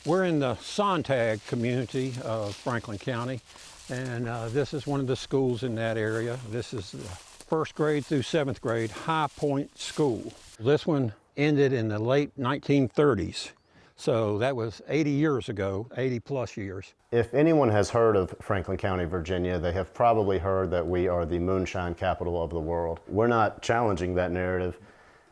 We're in the Sontag community of Franklin County, and this is one of the schools in that area. This is the first grade through seventh grade High Point School. This one ended in the late 1930s, so that was 80 years ago, 80 plus years. If anyone has heard of Franklin County, Virginia, they have probably heard that we are the moonshine capital of the world. We're not challenging that narrative.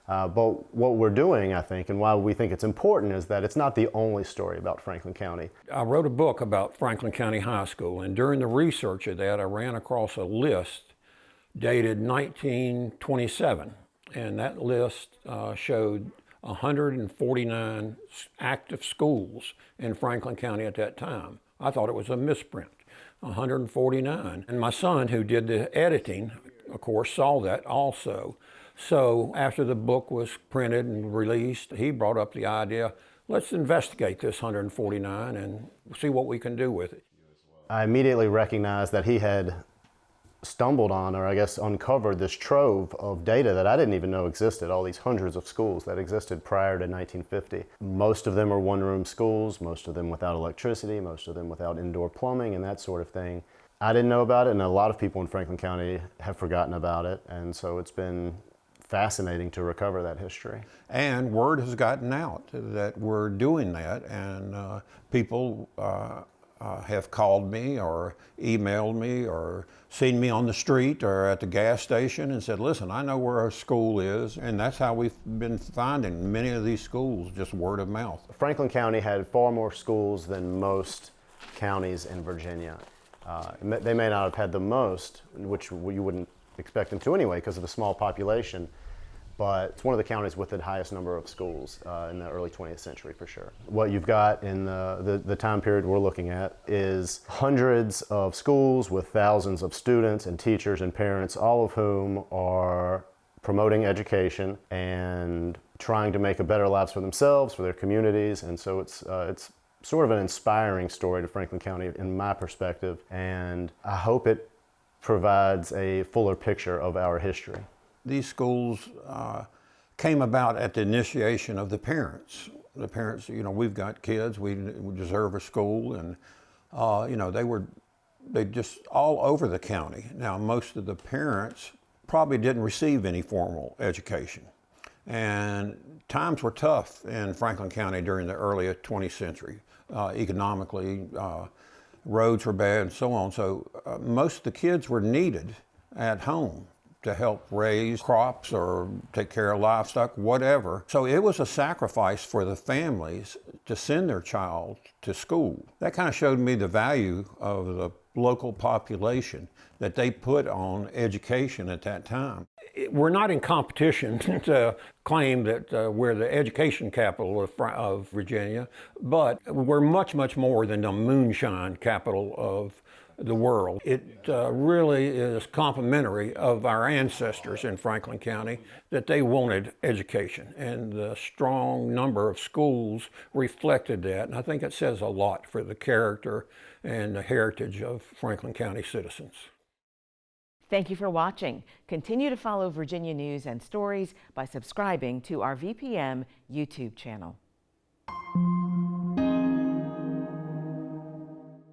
But what we're doing, I think, and why we think it's important, is that it's not the only story about Franklin County. I wrote a book about Franklin County High School, and during the research of that, I ran across a list dated 1927, and that list showed 149 active schools in Franklin County at that time. I thought it was a misprint, 149. And my son, who did the editing, of course, saw that also. So after the book was printed and released, he brought up the idea, let's investigate this 149 and see what we can do with it. I immediately recognized that he had stumbled on, or I guess uncovered, this trove of data that I didn't even know existed, all these hundreds of schools that existed prior to 1950. Most of them are one-room schools, most of them without electricity, most of them without indoor plumbing and that sort of thing. I didn't know about it, and a lot of people in Franklin County have forgotten about it, and so it's been fascinating to recover that history. And word has gotten out that we're doing that, and people have called me or emailed me or seen me on the street or at the gas station and said, listen, I know where our school is, and that's how we've been finding many of these schools, just word of mouth. Franklin County had far more schools than most counties in Virginia. They may not have had the most, which you wouldn't expect them to anyway because of the small population, but it's one of the counties with the highest number of schools in the early 20th century for sure. What you've got in the time period we're looking at is hundreds of schools with thousands of students and teachers and parents, all of whom are promoting education and trying to make a better lives for themselves, for their communities, and so it's sort of an inspiring story to Franklin County in my perspective, and I hope it provides a fuller picture of our history. These schools came about at the initiation of the parents. The parents, you know, we've got kids, we deserve a school, and you know, they just all over the county. Now, most of the parents probably didn't receive any formal education, and times were tough in Franklin County during the early 20th century. Economically, roads were bad and so on, so most of the kids were needed at home to help raise crops or take care of livestock, whatever. So it was a sacrifice for the families to send their child to school. That kind of showed me the value of the local population that they put on education at that time. We're not in competition to claim that we're the education capital of Virginia, but we're much, much more than the moonshine capital of the world. It really is complimentary of our ancestors in Franklin County that they wanted education, and the strong number of schools reflected that, and I think it says a lot for the character and the heritage of Franklin County citizens. Thank you for watching. Continue to follow Virginia news and stories by subscribing to our VPM YouTube channel.